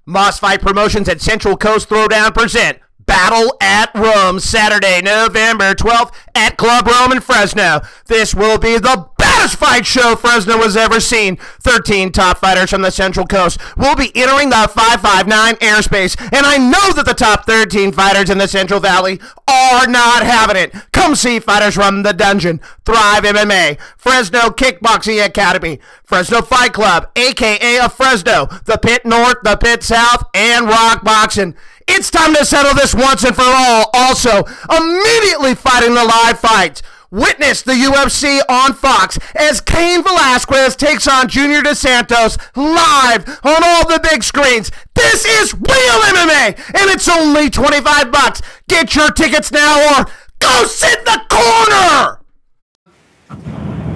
Moss Fight Promotions and Central Coast Throwdown present Battle at Rome, Saturday, November 12th at Club Rome in Fresno. This will be the best fight show Fresno has ever seen. 13 top fighters from the Central Coast will be entering the 559 airspace, and I know that the top 13 fighters in the Central Valley are not having it. Come see fighters run the dungeon. Thrive MMA, Fresno Kickboxing Academy, Fresno Fight Club, a.k.a. of Fresno, the Pit North, the Pit South, and Rock Boxing. It's time to settle this once and for all. Also, immediately fighting the live fights. Witness the UFC on Fox as Cain Velasquez takes on Junior Dos Santos live on all the big screens. This is real MMA, and it's only $25. Get your tickets now or go sit in the corner!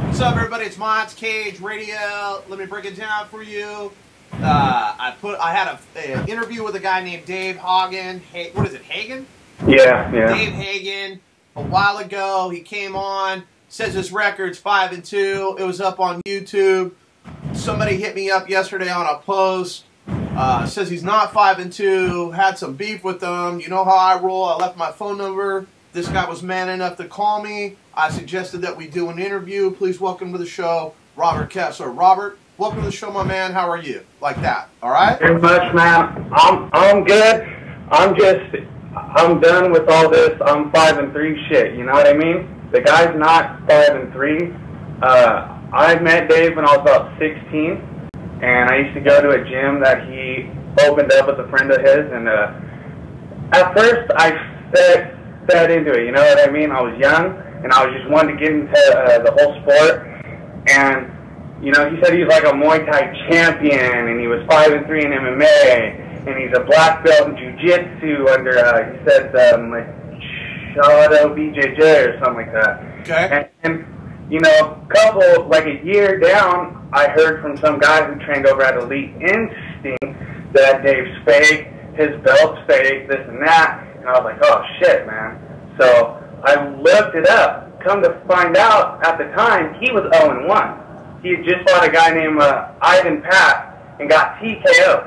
What's up, everybody? It's Mott's Cage Radio. Let me break it down for you. I had an interview with a guy named Dave Hagen. What is it, Hagen? Yeah. Dave Hagen. A while ago, he came on, says his record's 5-2. It was up on YouTube. Somebody hit me up yesterday on a post. Says he's not 5-2. Had some beef with them. You know how I roll. I left my phone number. This guy was man enough to call me. I suggested that we do an interview. Please welcome to the show, Robert Kessler. Robert, welcome to the show, my man. How are you? Like that, all right? Very much, man. I'm good. I'm done with all this 5-3 shit, you know what I mean? The guy's not 5-3. I met Dave when I was about 16, and I used to go to a gym that he opened up with a friend of his, and at first I fed into it, you know what I mean? I was young, and I was just wanting to get into the whole sport, and, you know, he said he was like a Muay Thai champion, and he was 5-3 in MMA, and he's a black belt in jiu-jitsu under, he said, like, Shadow BJJ or something like that. Okay. And, you know, like a year down, I heard from some guy who trained over at Elite Instinct that Dave's fake, his belt's fake, this and that. And I was like, oh, shit, man. So I looked it up. Come to find out, at the time, he was 0-1. He had just fought a guy named Ivan Pat and got TKO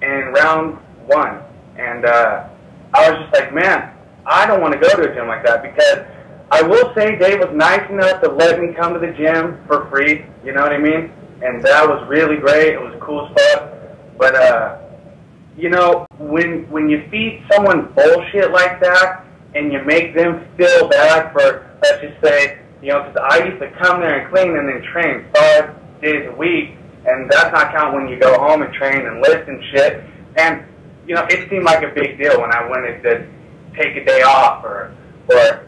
in round 1, and I was just like, man, I don't want to go to a gym like that, because I will say Dave was nice enough to let me come to the gym for free, you know what I mean, and that was really great. It was cool stuff, but you know, when you feed someone bullshit like that, and you make them feel bad for, let's just say, you know, because I used to come there and clean and then train 5 days a week, and that's not count when you go home and train and lift and shit. And, you know, it seemed like a big deal when I wanted to take a day off or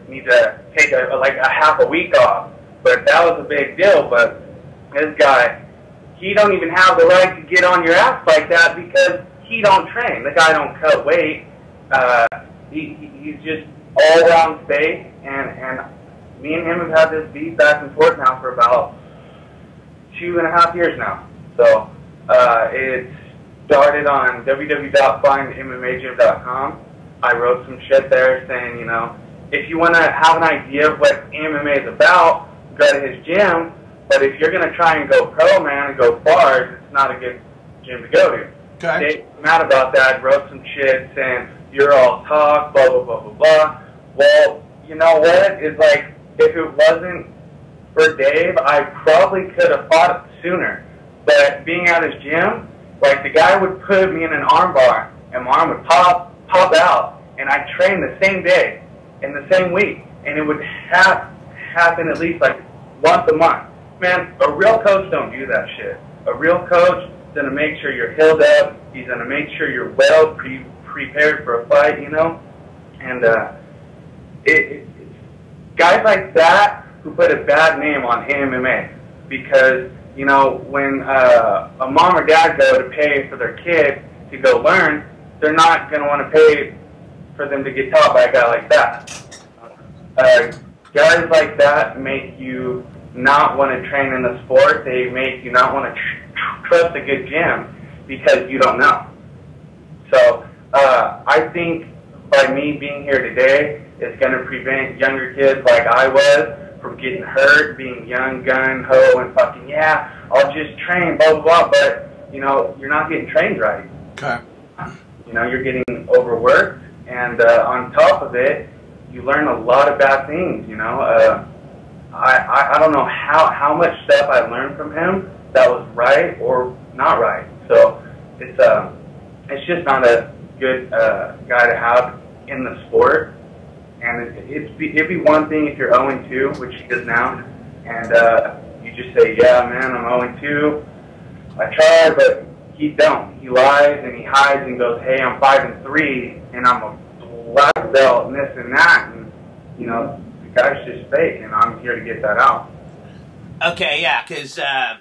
need to take like a half a week off. But that was a big deal. But this guy, he don't even have the right to get on your ass like that because he don't train. The guy don't cut weight. He's just all around fake. And me and him have had this beef back and forth now for about 2.5 years now. So it started on www.findmmagym.com. I wrote some shit there saying, you know, if you want to have an idea of what MMA is about, go to his gym. But if you're going to try and go pro, man, and go far, it's not a good gym to go to. Okay. Dave was mad about that, wrote some shit saying, you're all talk, blah, blah, blah, blah, blah. Well, you know what? It's like, if it wasn't for Dave, I probably could have fought sooner. But being at his gym, like the guy would put me in an arm bar, and my arm would pop out, and I'd train the same day, in the same week, and it would happen at least like once a month. Man, a real coach don't do that shit. A real coach is gonna make sure you're healed up. He's gonna make sure you're well prepared for a fight, you know. And guys like that who put a bad name on MMA, because, you know, when a mom or dad go to pay for their kid to go learn, they're not going to want to pay for them to get taught by a guy like that. Guys like that make you not want to train in the sport. They make you not want to trust a good gym because you don't know. So I think by me being here today, it's going to prevent younger kids like I was from getting hurt, being young, gun-ho, and fucking, yeah, I'll just train, blah, blah, blah, but, you know, you're not getting trained right. Okay. you know, you're getting overworked, and on top of it, you learn a lot of bad things. You know, I don't know how much stuff I learned from him that was right or not right. So it's just not a good guy to have in the sport. And it'd be one thing if you're 0-2, which he is now, and you just say, yeah, man, I'm 0-2. I try, but he don't. He lies and he hides and goes, hey, I'm 5-3, and I'm a black belt and this and that. And, you know, the guy's just fake, and I'm here to get that out. Okay, yeah, because I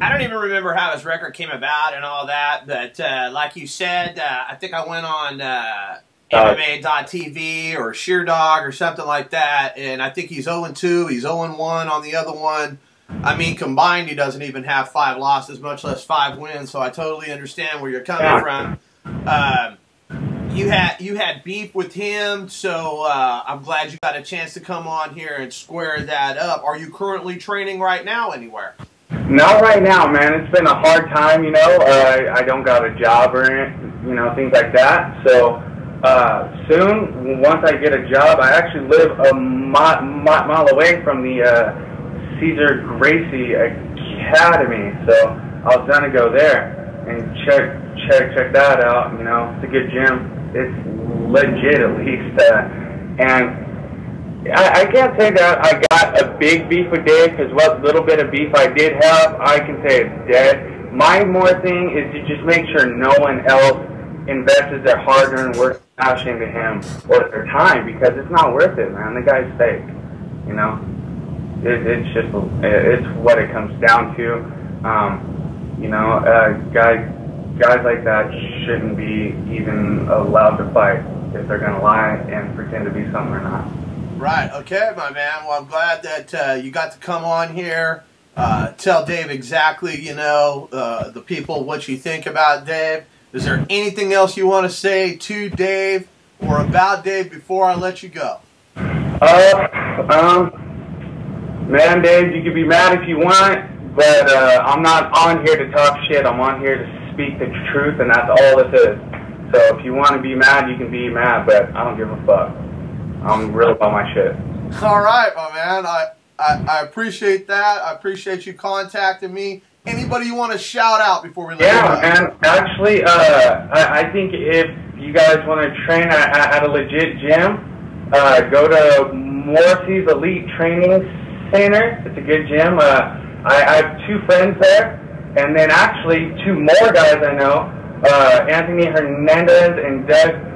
don't even remember how his record came about and all that, but like you said, I think I went on MMA.tv or Sheerdog or something like that, and I think he's 0-2, he's 0-1 on the other one. I mean, combined, he doesn't even have 5 losses, much less 5 wins, so I totally understand where you're coming from. You had beef with him, so I'm glad you got a chance to come on here and square that up. Are you currently training right now anywhere? Not right now, man. It's been a hard time, you know. I don't got a job or, you know, things like that. So soon, once I get a job, I actually live a mile away from the Caesar Gracie Academy. So I was gonna go there and check that out. You know, it's a good gym. It's legit, at least. And I can't say that I got a big beef with Dave, because what little bit of beef I did have, I can say it's dead. My more thing is to just make sure no one else invests their hard-earned work cash into him or their time, because it's not worth it, man. The guy's fake, you know. It's what it comes down to. You know, guys like that shouldn't be even allowed to fight if they're going to lie and pretend to be something or not. Right. Okay, my man. Well, I'm glad that you got to come on here, tell Dave exactly, you know, the people what you think about Dave. Is there anything else you want to say to Dave or about Dave before I let you go? Man, Dave, you can be mad if you want, but I'm not on here to talk shit. I'm on here to speak the truth, and that's all this is. So if you want to be mad, you can be mad, but I don't give a fuck. I'm real about my shit. All right, my man. I appreciate that. I appreciate you contacting me. Anybody you want to shout out before we let you go? Yeah, man. Actually, I think if you guys want to train at a legit gym, go to Morrissey's Elite Training Center. It's a good gym. I have 2 friends there, and then actually 2 more guys I know. Anthony Hernandez and Doug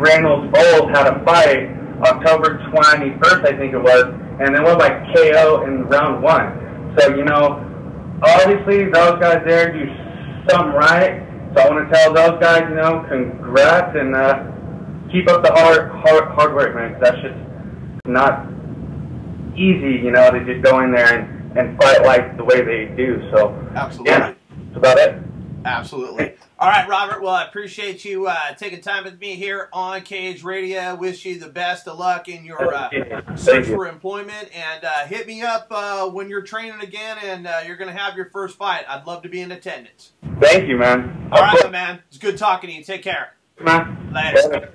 Reynolds-Bowles had a fight October 21st, I think it was, and they went by KO in round 1. So, you know, obviously those guys there do something right. So I want to tell those guys, you know, congrats, and keep up the hard work, man. 'Cause that's just not easy, you know, to just go in there and fight like the way they do. So absolutely, yeah, that's about it. Absolutely. All right, Robert. Well, I appreciate you taking time with me here on Cage Radio. Wish you the best of luck in your search for employment, and hit me up when you're training again and you're going to have your first fight. I'd love to be in attendance. Thank you, man. All right, man. It's good talking to you. Take care. Man. Later.